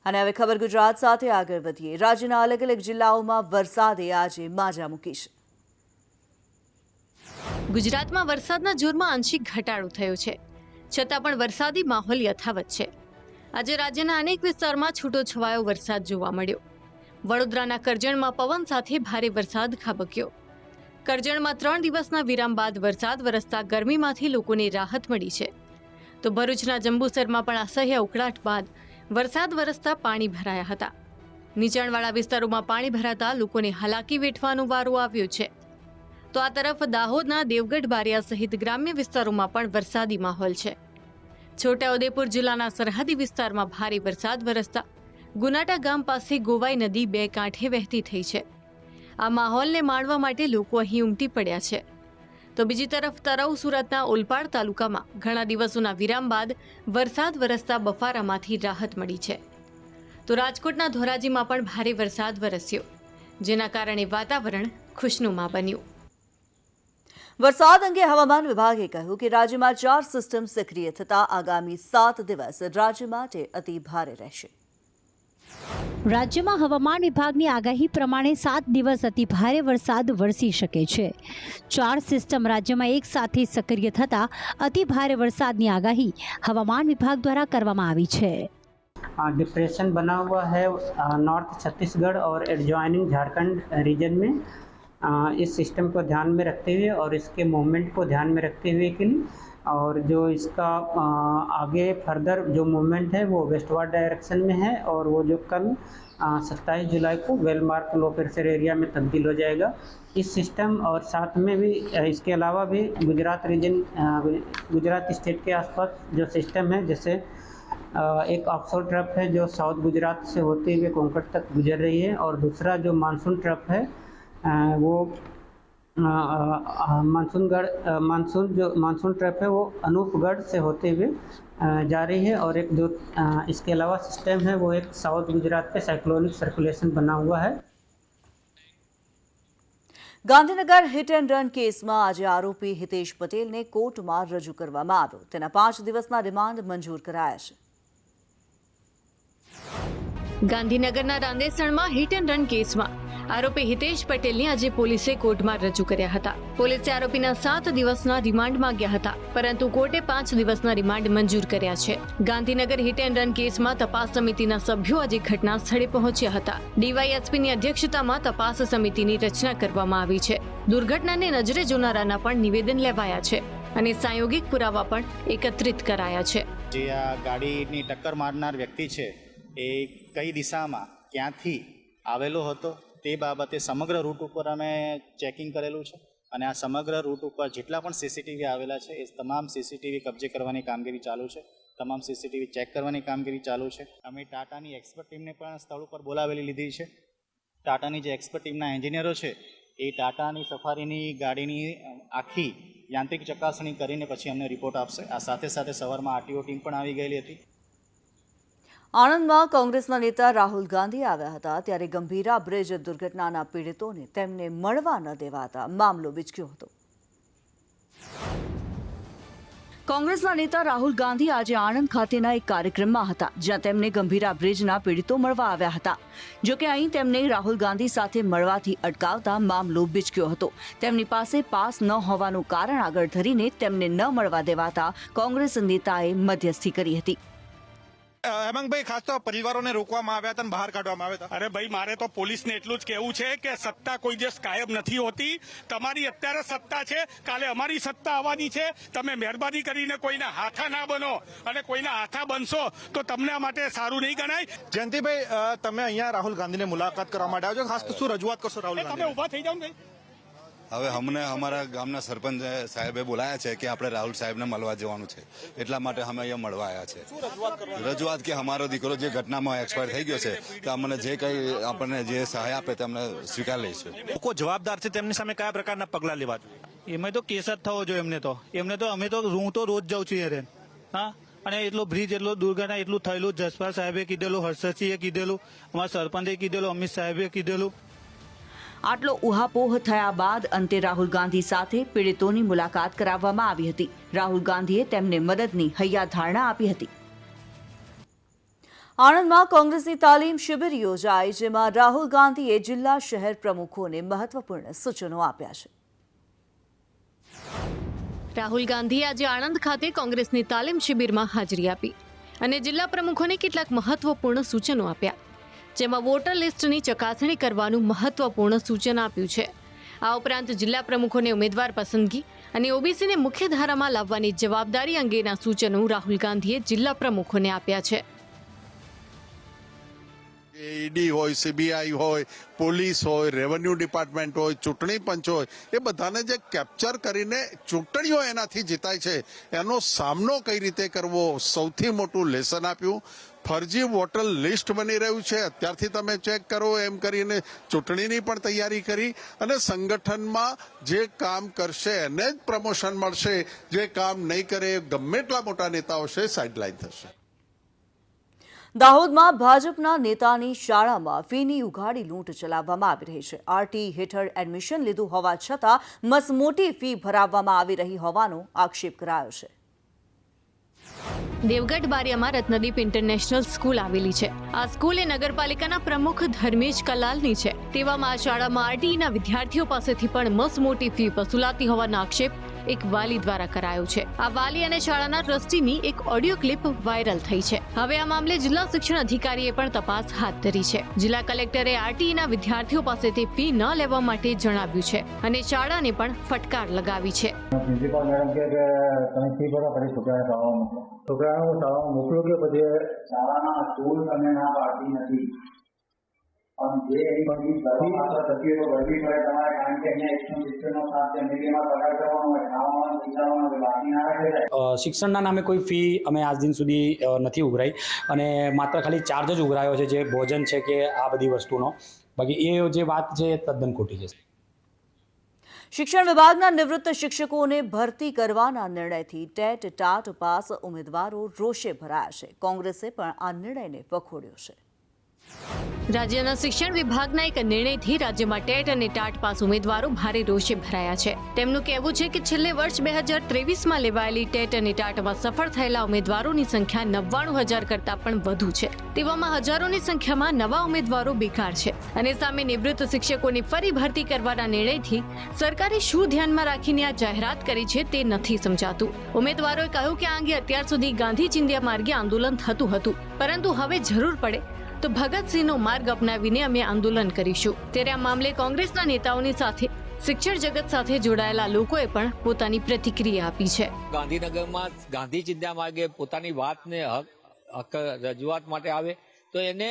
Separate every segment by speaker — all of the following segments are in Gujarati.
Speaker 1: અને હવે ખબર ગુજરાત સાથે આગળ વધીએ। રાજ્યના અલગ અલગ જિલ્લાઓમાં વરસાદે આજે માજા મૂકી છે।
Speaker 2: ગુજરાતમાં વરસાદના જોરમાં આંશિક ઘટાડો થયો છે, છતાં પણ વરસાદી માહોલ યથાવત છે। આજે રાજ્યના અનેક વિસ્તારમાં છૂટોછવાયો વરસાદ જોવા મળ્યો। વડોદરાના કરજણમાં પવન સાથે ભારે વરસાદ ખાબક્યો। કરજણમાં 3 દિવસના વિરામ બાદ વરસાદ વરસતા ગરમીમાંથી લોકોને રાહત મળી છે, તો ભરૂચના જંબુસરમાં પણ અસહ્ય ઉકળાટ બાદ વરસાદ વરસતા પાણી ભરાયા હતા। નીચાણવાળા વિસ્તારોમાં પાણી ભરાતા લોકોને હાલાકી વેઠવાનો વારો આવ્યો છે। તો આ તરફ દાહોદના દેવગઢ બારિયા સહિત ગ્રામ્ય વિસ્તારોમાં પણ વરસાદી માહોલ છે। છોટાઉદેપુર જિલ્લાના સરહદી વિસ્તારમાં ભારે વરસાદ વરસતા ગુનાટા ગામ પાસે ગોવાઈ નદી 2 કાંઠે વહેતી થઈ છે। આ માહોલને માણવા માટે લોકો અહીં ઉમટી પડ્યા છે। તો બીજી તરફ તરવ સુરતના ઓલપાડ તાલુકામાં ઘણા દિવસોના વિરામ બાદ વરસાદ વરસતા બફારામાંથી રાહત મળી છે। તો રાજકોટના ધોરાજીમાં પણ ભારે વરસાદ વરસ્યો, જેના કારણે વાતાવરણ ખુશનુમા બન્યું।
Speaker 1: વરસાદ અંગે હવામાન વિભાગે કહ્યું કે રાજ્યમાં 4 સિસ્ટમ સક્રિય થતા આગામી 7 દિવસ રાજ્ય માટે અતિ ભારે રહેશે।
Speaker 3: રાજ્યમાં હવામાન વિભાગની આગાહી પ્રમાણે 7 દિવસ અતિ ભારે વરસાદ વરસી શકે છે। 4 સિસ્ટમ રાજ્યમાં એક સાથે સક્રિય થતા અતિ ભારે વરસાદની આગાહી હવામાન વિભાગ દ્વારા કરવામાં આવી છે।
Speaker 4: डिप्रेशन बना हुआ है नॉर्थ छत्तीसगढ़ और एडजॉइनिंग झारखंड रीजन में। इस सिस्टम को ध्यान में रखते हुए और इसके मूवमेंट को ध्यान में रखते हुए के लिए और जो इसका आगे फर्दर जो मूवमेंट है वो वेस्टवर्ड डायरेक्शन में है और वो जो कल 27 जुलाई को वेलमार्क लो प्रेशर एरिया में तब्दील हो जाएगा। इस सिस्टम और साथ में भी इसके अलावा भी गुजरात रीजन गुजरात स्टेट के आसपास जो सिस्टम है, जैसे एक ऑफशोर ट्रफ है जो साउथ गुजरात से होते हुए कोंकण तक गुजर रही है और दूसरा जो मानसून ट्रफ है वो मानसून ट्रफ है वो अनूपगढ़ से होते हुए जा रही है और एक जो इसके अलावा सिस्टम है वो एक साउथ गुजरात पे साइक्लोनिक सर्कुलेशन बना हुआ है।
Speaker 1: ગાંધીનગર હિટ એન્ડ રન કેસમાં આજે આરોપી હિતેશ પટેલને કોર્ટમાં રજૂ કરવામાં આવ્યો। તેના 5 દિવસના રિમાન્ડ મંજૂર કરાયા છે।
Speaker 2: ગાંધીનગરના રાંદેસણમાં હિટ એન્ડ રન કેસમાં આરોપી હિતેશ પટેલને આજે પોલીસે કોર્ટમાં રજૂ કર્યા હતા। પોલીસે આરોપીના 7 દિવસના રિમાન્ડ માંગ્યા હતા, પરંતુ કોર્ટે 5 દિવસના રિમાન્ડ મંજૂર કર્યા છે। ગાંધીનગર હિટ એન્ડ રન કેસમાં તપાસ સમિતિના સભ્યો આજે ઘટના સ્થળે પહોંચ્યા હતા। ડીવાયએસપીની અધ્યક્ષતામાં તપાસ સમિતિની રચના કરવામાં આવી છે। દુર્ઘટનાને નજરે જોનારાના પણ નિવેદન લેવાયા છે અને સાયોગિક પુરાવા પણ એકત્રિત કરાયા છે।
Speaker 5: જે આ ગાડીની ટક્કર મારનાર વ્યક્તિ છે એ કઈ દિશામાં ક્યાંથી આવેલો હતો તે બાબતે સમગ્ર રૂટ ઉપર અમે ચેકિંગ કરેલું છે અને આ સમગ્ર રૂટ ઉપર જેટલા પણ સીસીટીવી આવેલા છે એ તમામ સીસીટીવી કબજે કરવાની કામગીરી ચાલુ છે। તમામ સીસીટીવી ચેક કરવાની કામગીરી ચાલુ છે। અમે ટાટાની એક્સપર્ટ ટીમને પણ સ્થળ ઉપર બોલાવેલી લીધી છે। ટાટાની જે એક્સપર્ટ ટીમના એન્જિનિયરો છે એ ટાટાની સફારીની ગાડીની આખી યાંત્રિક ચકાસણી કરીને પછી અમને રિપોર્ટ આપશે। આ સાથે સાથે સવારમાં આરટીઓ ટીમ પણ આવી ગયેલી હતી।
Speaker 1: આણંદમાં કોંગ્રેસના નેતા રાહુલ ગાંધી આવ્યા હતા, ત્યારે ગંભીરા બ્રિજ દુર્ઘટનાના પીડિતોને તેમને મળવા ન દેવાતા મામલો વિચક્યો હતો। કોંગ્રેસના નેતા રાહુલ ગાંધી આજે આણંદ ખાતેના એક કાર્યક્રમમાં હતા, જ્યાં તેમને ગંભીરા બ્રિજના પીડિતો મળવા આવ્યા હતા। જોકે અહીં તેમને રાહુલ ગાંધી સાથે મળવાથી અટકાવતા મામલો વિચક્યો હતો। તેમની પાસે પાસ ન હોવાનું કારણ આગળ ધરીને તેમને ન મળવા દેવાતા કોંગ્રેસ નેતાએ મધ્યસ્થી કરી હતી।
Speaker 6: હેમંતભાઈ, ખાસ તો પરિવારોને રોકવામાં આવ્યા હતા અને બહાર કાઢવામાં આવ્યા હતા।
Speaker 7: અરે ભાઈ, મારે તો પોલીસને એટલું જ કહેવું છે કે સત્તા કોઈ દિવસ કાયમ નથી હોતી। તમારી અત્યારે સત્તા છે, કાલે અમારી સત્તા આવવાની છે। તમે મહેરબાની કરીને કોઈના હાથા ના બનો, અને કોઈના હાથા બનશો તો તમને આ માટે સારું નહીં ગણાય।
Speaker 6: જયંતિભાઈ, તમે અહીંયા રાહુલ ગાંધીને મુલાકાત કરવા માટે આવ્યો છો, ખાસ તો શું રજૂઆત કરશો રાહુલ ગાંધી?
Speaker 7: તમે ઉભા થઈ જાઓ ને ભાઈ।
Speaker 8: હવે અમને અમારા ગામના સરપંચ સાહેબે બોલાયા છે કે આપણે રાહુલ સાહેબને મળવા જવાનું છે, એટલા માટે અમે અહીંયા મળવા આવ્યા છે। રજૂઆત કે અમારો દીકરો જે ઘટનામાં એક્સપાયર થઈ ગયો છે તો અમને જે કંઈ આપણને જે સહાય આપે તે અમને સ્વીકાર લઈશું।
Speaker 6: લોકો જવાબદાર છે, તેમની સામે કયા પ્રકારના પગલાં લેવા જોઈએ?
Speaker 9: એમાં તો કેસ જ થવો જોઈએ એમને તો અમે તો હું તો રોજ જાઉં છું યાર। હા, અને એટલો બ્રિજ એટલો દુર્ઘટના એટલું થયેલું, જસપાલ સાહેબે કીધેલું, હર્ષદસિંહે કીધેલું, અમારા સરપંચે કીધેલું, અમિત સાહેબે કીધેલું।
Speaker 1: આટલો ઉહાપોહ થયા બાદ અંતે રાહુલ ગાંધી સાથે પીડિતોની મુલાકાત કરાવવામાં આવી હતી। રાહુલ ગાંધીએ તેમને મદદની હૈયાધારણા આપી હતી। આણંદમાં કોંગ્રેસની તાલીમ શિબિર યોજાઈ, જેમાં રાહુલ ગાંધીએ જિલ્લા શહેર પ્રમુખોને મહત્વપૂર્ણ સૂચનો આપ્યા છે.
Speaker 2: રાહુલ ગાંધીએ આજે આણંદ ખાતે કોંગ્રેસની તાલીમ શિબિરમાં હાજરી આપી અને જિલ્લા પ્રમુખોને કેટલાક મહત્વપૂર્ણ સૂચનો આપ્યા, જેમાં વોટર લિસ્ટની ચકાસણી કરવાનું મહત્વપૂર્ણ સૂચન આપ્યું છે. આ ઉપરાંત જિલ્લા પ્રમુખોને ઉમેદવાર પસંદગી અને ઓબીસીને મુખ્ય ધારામાં લાવવાની જવાબદારી અંગેના સૂચનો રાહુલ ગાંધીએ જિલ્લા પ્રમુખોને આપ્યા છે.
Speaker 10: ઈડી હોય, સીબીઆઈ હોય, પોલીસ હોય, રેવન્યુ ડિપાર્ટમેન્ટ હોય, ચૂંટણી પંચ હોય, એ બધાને જે કેપ્ચર કરીને ચૂંટણીઓ એનાથી જીતાય છે એનો સામનો કઈ રીતે કરવો, સૌથી મોટું લેસન આપ્યું. ફરજી વોટર લિસ્ટ બની રહ્યું છે, અત્યારથી તમે ચેક કરો એમ કરીને ચૂંટણીની પણ તૈયારી કરી અને સંગઠનમાં જે કામ કરશે એને જ પ્રમોશન મળશે, જે કામ નહીં કરે ગમે એટલા મોટા નેતાઓ છે સાઇડલાઇન થશે.
Speaker 1: દાહોદમાં ભાજપના નેતાની શાળામાં ફીની ઉઘાડી લૂંટ ચલાવવામાં આવી રહી છે. આરટી હેઠળ એડમિશન લીધું હોવા છતાં મસમોટી ફી ભરાવવામાં આવી રહી હોવાનો આક્ષેપ કરાયો છે.
Speaker 2: દેવગઢ બારિયામાં રત્નદીપ ઇન્ટરનેશનલ સ્કૂલ આવેલી છે. આ સ્કૂલ એ નગરપાલિકાના પ્રમુખ ધર્મેશ કલાલની છે. તેવામાં આ શાળામાં આરટીઈના વિદ્યાર્થીઓ પાસેથી પણ મસમોટી ફી વસૂલાતી હોવાનો આક્ષેપ એક વાલી દ્વારા કરાયો છે. આ વાલી અને શાળાના ટ્રસ્ટીની એક ઓડિયો ક્લિપ વાયરલ થઈ છે. હવે આ મામલે જિલ્લા શિક્ષણ અધિકારીએ પણ તપાસ હાથ ધરી છે. જિલ્લા કલેક્ટરે આરટીઈના વિદ્યાર્થીઓ પાસેથી ફી ન લેવા માટે જણાવ્યું છે અને શાળાને પણ ફટકાર લગાવી છે.
Speaker 11: પ્રિન્સિપાલ મેડમ કે તમે ફી ભરો ફરી છોકરાઓ શાળામાં મોકલો કે પછી શાળાના સ્કૂલ અને ના પાડતી નથી. પણ જે એની બધી માત્ર થતી હોય તો ભરવી પડે તમારે, કારણ કે અહીંયા 170નો 7 મીડિયામાં પગાર કરવાનો હોય, ખાવાનો પીવાનો હોય, બાકી ના રહે.
Speaker 12: શિક્ષણના નામે કોઈ ફી અમે આજ દિન સુધી નથી ઉઘરાઈ અને માત્ર ખાલી ચાર્જ જ ઉઘરાયો છે, જે ભોજન છે કે આ બધી વસ્તુનો. બાકી એ જે વાત છે તદ્દન ખોટી છે.
Speaker 1: શિક્ષણ વિભાગના નિવૃત્ત શિક્ષકોને ભરતી કરવાના નિર્ણયથી ટેટ ટાટ પાસ ઉમેદવારો રોષે ભરાયા છે. કોંગ્રેસે પણ આ નિર્ણયને વખોડ્યો છે.
Speaker 2: રાજ્યના શિક્ષણ વિભાગના એક નિર્ણયથી રાજ્યમાં ટેટ અને ટાટ પાસ ઉમેદવારો ભારે રોષે ભરાયા છે. તેમનું કહેવું છે કે છેલ્લે વર્ષ 2023માં લેવાયેલી ટેટ અને ટાટમાં સફળ થયેલા ઉમેદવારોની સંખ્યા 99,000 કરતાં પણ વધુ છે. તેવામાં હજારોની સંખ્યામાં નવા ઉમેદવારો બેકાર છે અને સામે નિવૃત્ત શિક્ષકોની ફરી ભરતી કરવાના નિર્ણયથી સરકારે શું ધ્યાનમાં રાખીને આ જાહેરાત કરી છે તે નથી સમજાતું. ઉમેદવારોએ કહ્યું કે આ અંગે અત્યાર સુધી ગાંધી ચિંધ્યા માર્ગે આંદોલન થતું હતું, પરંતુ હવે જરૂર પડે તો ભગતસિંહનો માર્ગ અપનાવીને અમે આંદોલન કરીશું. ત્યારે આ મામલે કોંગ્રેસના નેતાઓની સાથે શિક્ષણ જગત સાથે જોડાયેલા લોકોએ પણ પોતાની પ્રતિક્રિયા આપી છે.
Speaker 13: ગાંધીનગરમાં ગાંધી ચિંધ્યા માર્ગે પોતાની વાતને હક રજૂઆત માટે આવે તો એને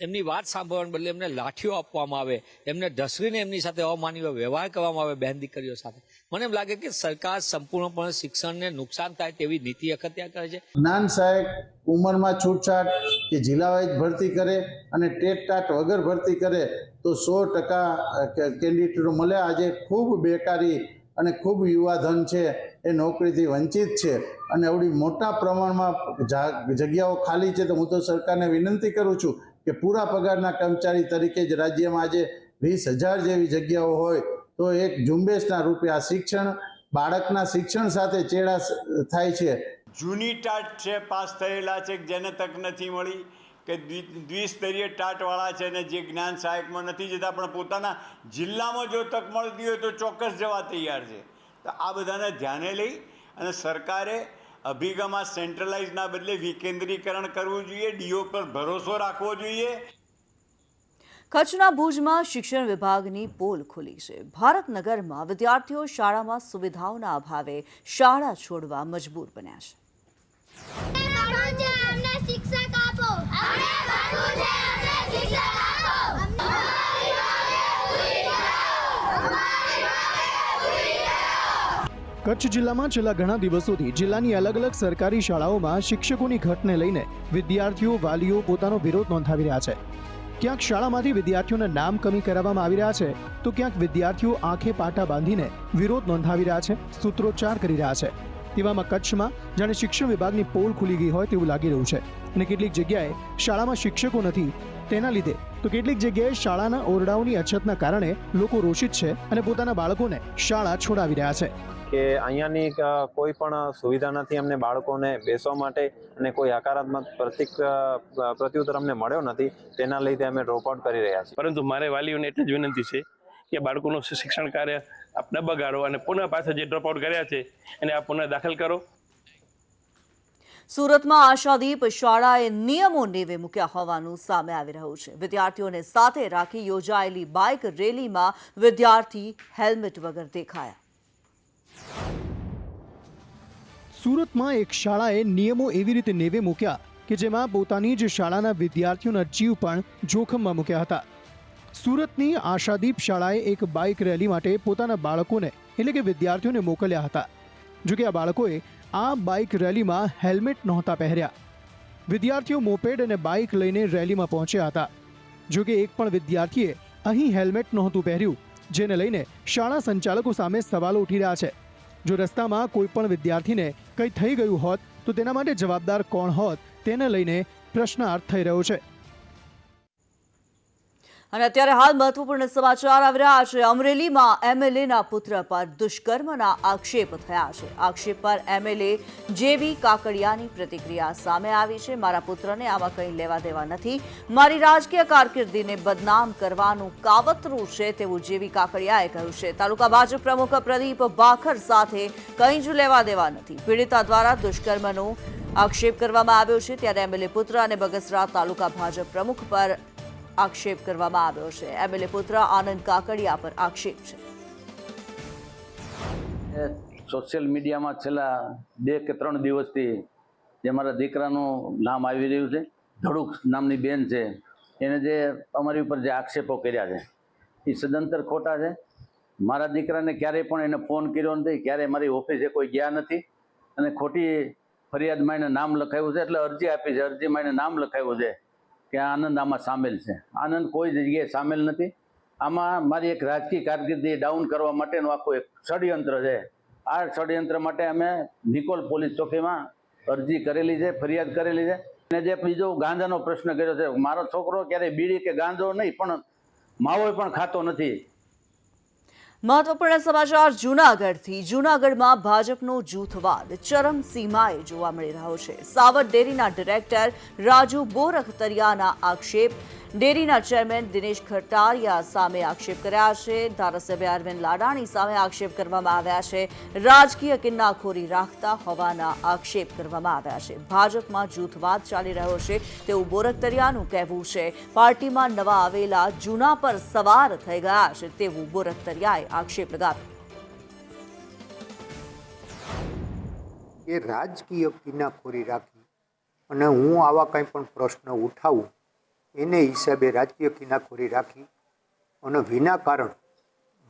Speaker 13: એમની વાત સાંભળવાને બદલે એમને લાઠીઓ આપવામાં આવે, એમને ઢસડીને એમની સાથે અમાનવીય વ્યવહાર કરવામાં આવે બહેન દીકરીઓ સાથે. મને એમ લાગે કે સરકાર સંપૂર્ણપણે શિક્ષણને નુકસાન થાય તેવી નીતિ અખત્યા કરે છે.
Speaker 11: જ્ઞાન સહાયક ઉંમરમાં છૂટછાટ કે જિલ્લા વાઇઝ ભરતી કરે અને ટેટ ટાટ વગર ભરતી કરે તો 100% કેન્ડિડેટો મળે. આજે ખૂબ બેકારી અને ખૂબ યુવાધન છે એ નોકરીથી વંચિત છે અને આવડી મોટા પ્રમાણમાં જગ્યાઓ ખાલી છે. તો હું તો સરકારને વિનંતી કરું છું કે પૂરા પગારના કર્મચારી તરીકે જ રાજ્યમાં આજે 20,000 જેવી જગ્યાઓ હોય તો એક ઝુંબેશના રૂપે આ શિક્ષણ બાળકના શિક્ષણ સાથે ચેડા થાય છે.
Speaker 14: જૂની ટાટ છે, પાસ થયેલા છે, જેને તક નથી મળી, કે દ્વિસ્તરીય ટાટવાળા છે ને જે જ્ઞાન સહાયકમાં નથી જતા પણ પોતાના જિલ્લામાં જો તક મળતી હોય તો ચોક્કસ જવા તૈયાર છે. તો આ બધાને ધ્યાને લઈ અને સરકારે અભિગમમાં સેન્ટ્રલાઇઝના બદલે વિકેન્દ્રીકરણ કરવું જોઈએ, ડીઓ પર ભરોસો રાખવો જોઈએ.
Speaker 1: કચ્છના ભુજમાં શિક્ષણ વિભાગની પોલ ખુલી છે. ભારતનગરમાં વિદ્યાર્થીઓ શાળામાં સુવિધાઓના અભાવે શાળા છોડવા મજબૂર બન્યા છે.
Speaker 15: કચ્છ જિલ્લામાં છેલ્લા ઘણા દિવસોથી જિલ્લાની અલગ અલગ સરકારી શાળાઓમાં શિક્ષકોની ઘટને લઈને વિદ્યાર્થીઓ વાલીઓ પોતાનો વિરોધ નોંધાવી રહ્યા છે. ક્યાંક શાળામાંથી વિદ્યાર્થીઓના નામ કમી કરાવવામાં આવી રહ્યા છે તો ક્યાંક વિદ્યાર્થીઓ આંખે પાટા બાંધીને વિરોધ નોંધાવી રહ્યા છે, સૂત્રોચ્ચાર કરી રહ્યા છે. તેવામાં કચ્છમાં જાણે શિક્ષણ વિભાગની પોલ ખુલી ગઈ હોય તેવું લાગી રહ્યું છે અને કેટલીક જગ્યાએ શાળામાં શિક્ષકો નથી તેના લીધે તો કેટલીક જગ્યાએ શાળાના ઓરડાઓની અછતના કારણે લોકો રોષિત છે અને પોતાના બાળકોને શાળા છોડાવી રહ્યા છે
Speaker 16: કે અહીંયાની કોઈ પણ સુવિધા નથી અમને બાળકોને બેસવા માટે અને કોઈ હકારાત્મક પ્રત્યુત્તર અમને મળ્યો નથી, તેના લીધે અમે ડ્રોપઆઉટ કરી રહ્યા છીએ.
Speaker 17: પરંતુ મારે વાલીઓને એટલી જ વિનંતી છે કે બાળકોનું શિક્ષણ કાર્ય આપ ન બગાડો અને પુનઃ પાછા જે ડ્રોપઆઉટ કર્યા છે એને આપ પુનઃ દાખલ કરો.
Speaker 1: સુરતમાં આશાદીપ શાળાએ નિયમો નેવે મૂક્યા હોવાનું સામે આવી રહ્યું છે. વિદ્યાર્થીઓને સાથે રાખી યોજાયેલી બાઇક રેલીમાં વિદ્યાર્થી હેલ્મેટ વગર દેખાયા.
Speaker 15: સુરતમાં એક શાળાએ નિયમો એવી રીતે નેવે મૂક્યા કે જેમાં પોતાની જ શાળાના વિદ્યાર્થીઓના જીવ પણ જોખમમાં મૂક્યા હતા. સુરતની આશાદીપ શાળાએ એક બાઇક રેલી માટે પોતાના બાળકોને એટલે કે વિદ્યાર્થીઓને મોકલ્યા હતા. જોકે આ બાળકોએ આ બાઇક રેલીમાં હેલ્મેટ નહોતા પહેર્યા. વિદ્યાર્થીઓ મોપેડ અને બાઇક લઈને રેલીમાં પહોંચ્યા હતા. જોકે એક પણ વિદ્યાર્થીએ અહીં હેલ્મેટ નહોતું પહેર્યું, જેને લઈને શાળા સંચાલકો સામે સવાલો ઉઠી રહ્યા છે. જો રસ્તામાં કોઈ પણ વિદ્યાર્થીને કંઈ થઈ ગયું હોત તો તેના માટે જવાબદાર કોણ હોત, તેને લઈને પ્રશ્નાર્થ થઈ રહ્યો છે.
Speaker 1: અને અત્યારે હાલ મહત્વપૂર્ણ સમાચાર આવી રહ્યા છે. અમરેલીમાં એમએલએના પુત્ર પર દુષ્કર્મના આક્ષેપ થયા છે. આક્ષેપ પર એમએલએ જેવી કાકડિયાની પ્રતિક્રિયા સામે આવી છે. મારા પુત્રને આમાં કંઈ લેવા દેવા નથી, મારી રાજકીય કારકિર્દીને બદનામ કરવાનું કાવતરું છે તેવું જેવી કાકડિયાએ કહ્યું છે. તાલુકા ભાજપ પ્રમુખ પ્રદીપ ભાખર સાથે કંઈ જ લેવા દેવા નથી. પીડિતા દ્વારા દુષ્કર્મનો આક્ષેપ કરવામાં આવ્યો છે, ત્યારે એમએલએ પુત્ર અને બગસરા તાલુકા ભાજપ પ્રમુખ પર આક્ષેપ કરવામાં આવ્યો છે. એમએલએ પુત્ર આનંદ કાકડિયા પર આક્ષેપ છે.
Speaker 18: સોશિયલ મીડિયામાં છેલ્લા 2 કે 3 દિવસથી જે મારા દીકરાનું નામ આવી રહ્યું છે, ધડુક નામની બેન છે, એને જે અમારી ઉપર જે આક્ષેપો કર્યા છે એ સદંતર ખોટા છે. મારા દીકરાને ક્યારેય પણ એને ફોન કર્યો નથી, ક્યારેય મારી ઓફિસે કોઈ ગયા નથી અને ખોટી ફરિયાદમાં એને નામ લખાવ્યું છે, એટલે અરજી આપી છે. અરજીમાં એને નામ લખાવ્યું છે કે આનંદ આમાં સામેલ છે. આનંદ કોઈ જગ્યાએ સામેલ નથી. આમાં મારી એક રાજકીય કારકિર્દી ડાઉન કરવા માટેનું આખું એક ષડયંત્ર છે. આ ષડયંત્ર માટે અમે નિકોલ પોલીસ ચોકીમાં અરજી કરેલી છે, ફરિયાદ કરેલી છે. અને જે બીજો ગાંજાનો પ્રશ્ન કર્યો છે, મારો છોકરો ક્યારેય બીડી કે ગાંજો નહીં પણ માવો પણ ખાતો નથી.
Speaker 1: મહત્વપૂર્ણ સમાચાર જૂનાગઢથી. જૂનાગઢમાં ભાજપનો જૂથવાદ ચરમસીમાએ જોવા મળી રહ્યો છે. સાવર ડેરીના ડિરેક્ટર રાજુ બોરખતરિયાના આક્ષેપ. ડેરીના ચેરમેન દિનેશ ખટારિયા સામે આક્ષેપ કર્યા છે. ધારાસભ્ય અરવિંદ લાડાણી સામે આક્ષેપ કરવામાં આવ્યા છે. રાજકીય કિન્નાખોરી રાખતા હોવાના આક્ષેપ કરવામાં આવ્યા છે. ભાજપમાં જૂથવાદ ચાલી રહ્યો છે તેવું બોરખતરિયાનું કહેવું છે. પાર્ટીમાં નવા આવેલા જૂના પર સવાર થઈ ગયા છે તેવું બોરખતરિયાએ આક્ષેપ લગાવ્યો.
Speaker 19: એ રાજકીય કિન્નાખોરી રાખી અને હું આવા કંઈ પણ પ્રશ્ન ઉઠાવું એને હિસાબે રાજકીય કિન્નાખોરી રાખી અને વિના કારણ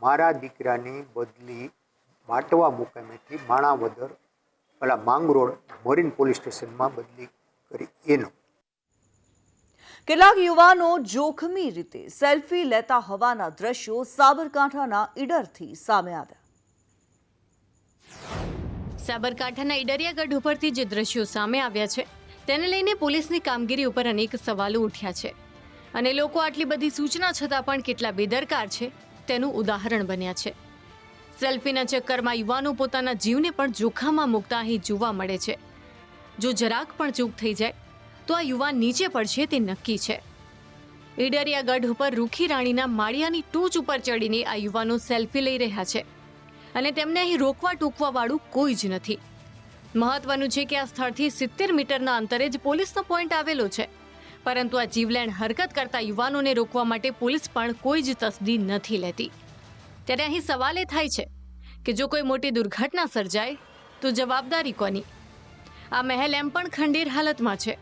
Speaker 19: મારા દીકરાની બદલી માટવા મુકામેથી માણાવદર પેલા માંગરોળ મરીન પોલીસ સ્ટેશનમાં બદલી કરી. એનો
Speaker 1: કેટલાક યુવાનો જોખમી રીતે સેલ્ફી લેતા હોવાના દ્રશ્યો સાબરકાંઠાના ઈડરથી સામે આવ્યા.
Speaker 2: સાબરકાંઠાના ઈડરિયાગઢ ઉપરથી જે દ્રશ્યો સામે આવ્યા છે તેને લઈને પોલીસની કામગીરી ઉપર અનેક સવાલો ઉઠ્યા છે અને લોકો આટલી બધી સૂચના છતાં પણ કેટલા બેદરકાર છે તેનું ઉદાહરણ બન્યા છે. સેલ્ફીના ચક્કરમાં યુવાનો પોતાના જીવને પણ જોખમમાં મૂકતા અહીં જોવા મળે છે. જો જરાક પણ ચૂક થઈ જાય તો આ યુવાન નીચે પડશે તે નક્કી છે. ઈડરિયાગઢ ઉપર રૂખી રાણીના માળિયાની ટોચ ઉપર ચડીને આ યુવાનો સેલ્ફી લઈ રહ્યા છે અને તેમને અહીં રોકવા ટોકવા વાળું કોઈ જ નથી. મહત્વનું છે કે આ સ્થળથી 70 મીટરના અંતરે જ પોલીસનો પોઈન્ટ આવેલો છે, પરંતુ આ જીવલેણ હરકત કરતા યુવાનોને રોકવા માટે પોલીસ પણ કોઈ જ તસદી નથી લેતી. ત્યારે અહીં સવાલ એ થાય છે કે જો કોઈ મોટી દુર્ઘટના સર્જાય તો જવાબદારી કોની? આ મહેલ એમ પણ ખંડેર હાલતમાં છે.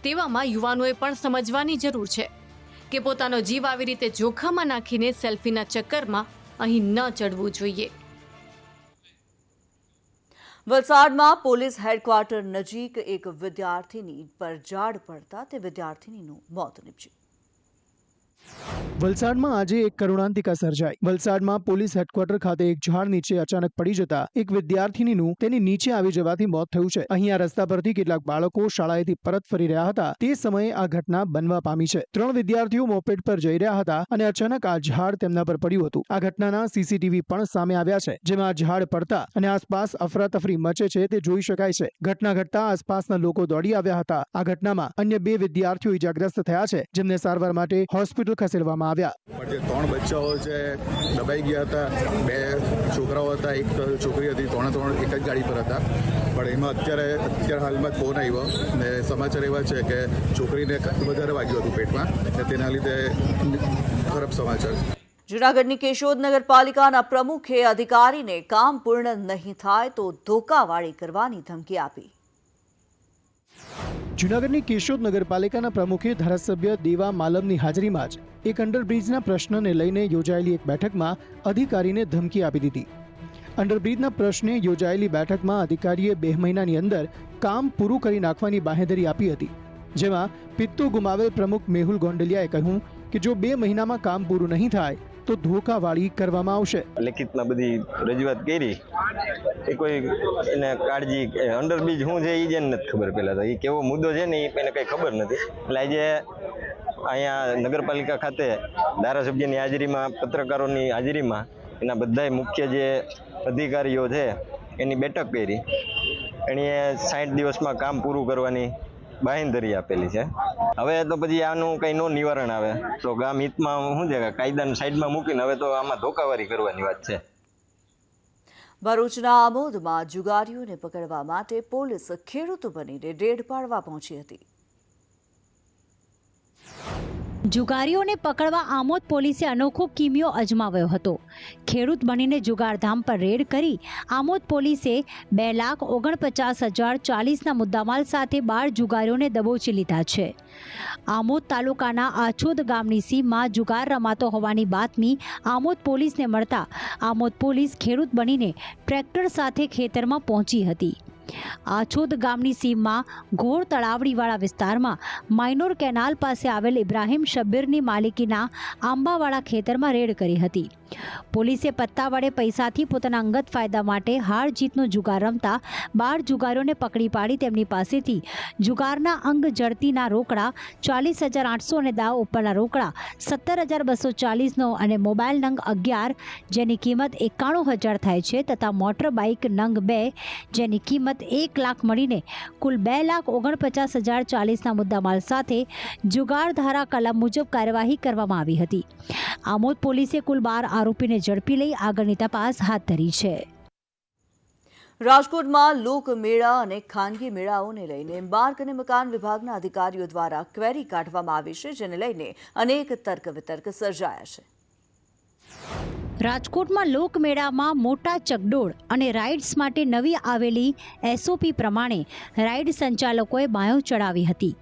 Speaker 2: તેવામાં યુવાનોએ પણ સમજવાની જરૂર છે કે પોતાનો જીવ આવી રીતે જોખમમાં નાખીને સેલ્ફીના ચક્કરમાં અહીં ન ચડવું જોઈએ.
Speaker 1: વલસાડમાં પોલીસ હેડક્વાર્ટર નજીક એક વિદ્યાર્થીની પર ઝાડ પડતા તે વિદ્યાર્થીનીનું મોત નીપજ્યું.
Speaker 15: વલસાડમાં આજે એક કરુણાંતિકા સર્જાઈ. વલસાડમાં પોલીસ હેડક્વાર્ટર ખાતે એક ઝાડ નીચે અચાનક પડી જતા એક વિદ્યાર્થીનીનું તેની નીચે આવી જવાથી મોત થયું છે. અહીંયા રસ્તા પરથી કેટલાક બાળકો શાળાએથી પરત ફરી રહ્યા હતા તે સમયે આ ઘટના બનવા પામી છે. 3 વિદ્યાર્થીઓ મોપેડ પર જઈ રહ્યા હતા અને અચાનક આ ઝાડ તેમના પર પડ્યું હતું. આ ઘટનાના સીસીટીવી પણ સામે આવ્યા છે, જેમાં ઝાડ પડતા અને આસપાસ અફરાતફરી મચે છે તે જોઈ શકાય છે. ઘટના ઘટતા આસપાસના લોકો દોડી આવ્યા હતા. આ ઘટનામાં અન્ય 2 વિદ્યાર્થીઓ ઇજાગ્રસ્ત થયા છે, જેમને સારવાર માટે હોસ્પિટલ ખસેડવામાં આવ્યા.
Speaker 20: જે 3 બચ્ચાઓ છે દબાઈ ગયા હતા. 2 છોકરાઓ હતા, એક છોકરી હતી. 3 એક જ ગાડી પર હતા. પણ એમાં અત્યારે હાલમાં ફોન આવ્યો ને સમાચાર એવા છે કે છોકરીને વધારે વાગ્યું હતું પેટમાં ને તેના લીધે ખરાબ સમાચાર છે.
Speaker 1: જૂનાગઢની કેશોદ નગરપાલિકાના પ્રમુખે અધિકારીને કામ પૂર્ણ નહીં થાય તો ધોકાવાળી કરવાની ધમકી આપી.
Speaker 15: જૂનાગઢની કેશોદ નગરપાલિકાના પ્રમુખે ધારાસભ્ય દેવા માલમની હાજરીમાં જ એક અંડરબ્રિજના પ્રશ્નને લઈને યોજાયેલી એક બેઠકમાં અધિકારીને ધમકી આપી દીધી. અંડરબ્રિજના પ્રશ્ને યોજાયેલી બેઠકમાં અધિકારીએ 2 મહિનાની અંદર કામ પૂરું કરી નાખવાની બાંહેધરી આપી હતી, જેમાં પિત્તો ગુમાવેલ પ્રમુખ મેહુલ ગોંડલિયાએ કહ્યું કે જો 2 મહિનામાં કામ પૂરું નહીં થાય તો ધોકાવાળી કરવામાં આવશે.
Speaker 21: લેખિતમાં બધી રજૂઆત કરી એ કોઈ એને કાળજી અંડરબ્રિજ શું છે એ જ નથી ખબર. પહેલાં તો એ કેવો મુદ્દો છે ને એને કંઈ ખબર નથી. એટલે આજે અહીંયા નગરપાલિકા ખાતે ધારાસભ્યની હાજરીમાં, પત્રકારોની હાજરીમાં એના બધાય મુખ્ય જે અધિકારીઓ છે એની બેઠક કરી. એણે 60 દિવસમાં કામ પૂરું કરવાની બાંહેધરી આપેલી છે. હવે તો પછી આનું કંઈ નો નિવારણ આવે તો ગામ હિતમાં શું છે કે કાયદાને સાઈડમાં મૂકીને હવે તો આમાં ધોકાવારી કરવાની વાત છે.
Speaker 1: ભરૂચના આમોદમાં જુગારીઓને પકડવા માટે પોલીસ ખેડૂત બનીને રેડ પાડવા પહોંચી હતી.
Speaker 3: જુગારીઓને પકડવા આમોદ પોલીસે અનોખો કિમિયો અજમાવ્યો હતો. ખેડૂત બનીને જુગારધામ પર રેડ કરી આમોદ પોલીસે 2,49,040ના મુદ્દામાલ સાથે 12 જુગારીઓને દબોચી લીધા છે. આમોદ તાલુકાના આછોદ ગામની સીમમાં જુગાર રમાતો હોવાની બાતમી આમોદ પોલીસને મળતા આમોદ પોલીસ ખેડૂત બનીને ટ્રેક્ટર સાથે ખેતરમાં પહોંચી હતી. આછોદ ગામની સીમમાં ઘોર તળાવડીવાળા વિસ્તારમાં માઇનોર કેનાલ પાસે આવેલ ઇબ્રાહિમ શબ્બીરની માલિકીના આંબાવાળા ખેતરમાં રેડ કરી હતી. પોલીસે પત્તા વડે પૈસાથી પોતાના અંગત ફાયદા માટે હાર જીતનો જુગાર રમતા 12 જુગારીઓને પકડી પાડી તેમની પાસેથી જુગારના અંગ જડતીના રોકડા 40,800 અને દાવ ઉપરના રોકડા 17,240નો અને મોબાઈલ નંગ 11 જેની કિંમત 91,000 થાય છે તથા મોટર બાઇક નંગ 2 જેની કિંમત 1 લાખ મળીને કુલ 2,49,040ના મુદ્દામાલ સાથે જુગાર ધારા કલમ મુજબ કાર્યવાહી કરવામાં આવી હતી. આમોદ પોલીસે કુલ 12 આરોપીને ઝડપી લઈ આગળની તપાસ હાથ ધરી છે.
Speaker 1: રાજકોટમાં લોકમેળા અને ખાનગી મેળાઓને લઈને માર્ગ અને મકાન વિભાગના અધિકારીઓ દ્વારા ક્વેરી કાઢવામાં આવી છે, જેને લઈને અનેક તર્ક વિતર્ક સર્જાયા છે.
Speaker 3: રાજકોટમાં લોકમેળામાં મોટા ચકડોળ અને રાઇડ્સ માટે નવી આવેલી એસઓપી પ્રમાણે રાઇડ સંચાલકોએ બાંયો ચડાવી હતી.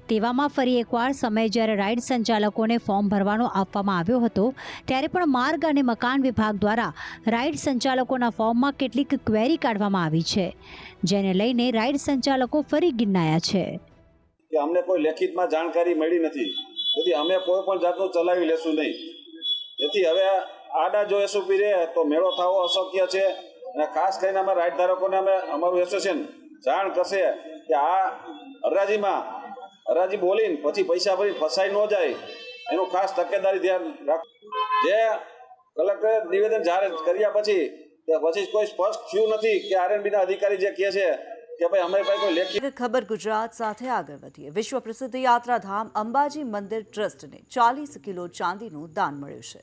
Speaker 3: તેવામાં ફરી એકવાર સમય જ્યારે રાઇડ સંચાલકોને ફોર્મ ભરવાનો આપવામાં આવ્યો હતો ત્યારે પણ માર્ગ અને મકાન વિભાગ દ્વારા રાઇડ સંચાલકોના ફોર્મમાં કેટલીક ક્વેરી કાઢવામાં આવી છે, જેને લઈને રાઇડ સંચાલકો ફરી ગિન્નાયા છે.
Speaker 22: અમને કોઈ લેખિતમાં જાણકારી મળી નથી, તેથી અમે કોઈ પણ જાતનું ચલાવી લેશું નહીં. તેથી હવે આડા જો એસઓપી રહે તો મેળો થવો અશક્ય છે. અને ખાસ કરીને અમે રાઇડ ધારકોને અમે અમારું એસોસિએશન જાણ કરશે કે આ હરાજી બોલીને પછી પૈસા ભરી ફસાઈ ન જાય એનું ખાસ તકેદારી ધ્યાન રાખ. જે કલેક્ટરે નિવેદન જાહેર કર્યા પછી કોઈ સ્પષ્ટ થયું નથી કે આરએનબીના અધિકારી જે કહે છે કે ભાઈ અમે કોઈ લેખિત.
Speaker 1: ખબર ગુજરાત સાથે આગળ વધીએ. વિશ્વ પ્રસિદ્ધ યાત્રાધામ અંબાજી મંદિર ટ્રસ્ટને 40 કિલો ચાંદીનું દાન મળ્યું છે.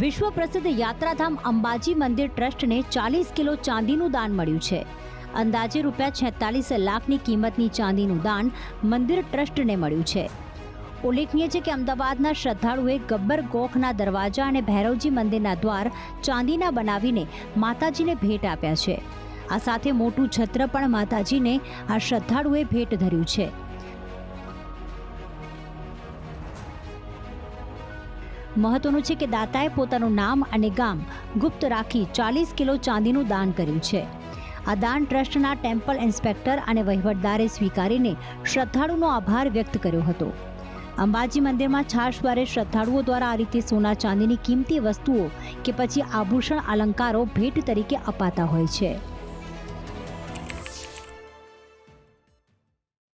Speaker 3: વિશ્વ પ્રસિદ્ધ યાત્રાધામ અંબાજી મંદિર ટ્રસ્ટને 40 કિલો ચાંદીનું દાન મળ્યું છે. અંદાજે ₹46 લાખની કિંમતની ચાંદીનું દાન મંદિર ટ્રસ્ટને મળ્યું છે. ઉલ્લેખનીય છે કે અમદાવાદના શ્રદ્ધાળુએ ગબ્બર ગોખના દરવાજા અને ભૈરવજી મંદિરના દ્વાર ચાંદીના બનાવીને માતાજીને ભેટ આપ્યા છે. આ સાથે મોટું છત્ર પણ માતાજીને આ શ્રદ્ધાળુએ ભેટ ધર્યું છે. મહત્વનું છે કે દાતાએ પોતાનું નામ અને ગામ ગુપ્ત રાખી 40 કિલો ચાંદીનું દાન કર્યું છે. આ દાન ટ્રસ્ટના ટેમ્પલ ઇન્સ્પેક્ટર અને વહીવટદારે સ્વીકારીને શ્રદ્ધાળુનો આભાર વ્યક્ત કર્યો હતો. અંબાજી મંદિરમાં છાશવારે શ્રદ્ધાળુઓ દ્વારા આ રીતે સોના ચાંદીની કિંમતી વસ્તુઓ કે પછી આભૂષણ અલંકારો ભેટ તરીકે અપાતા હોય છે.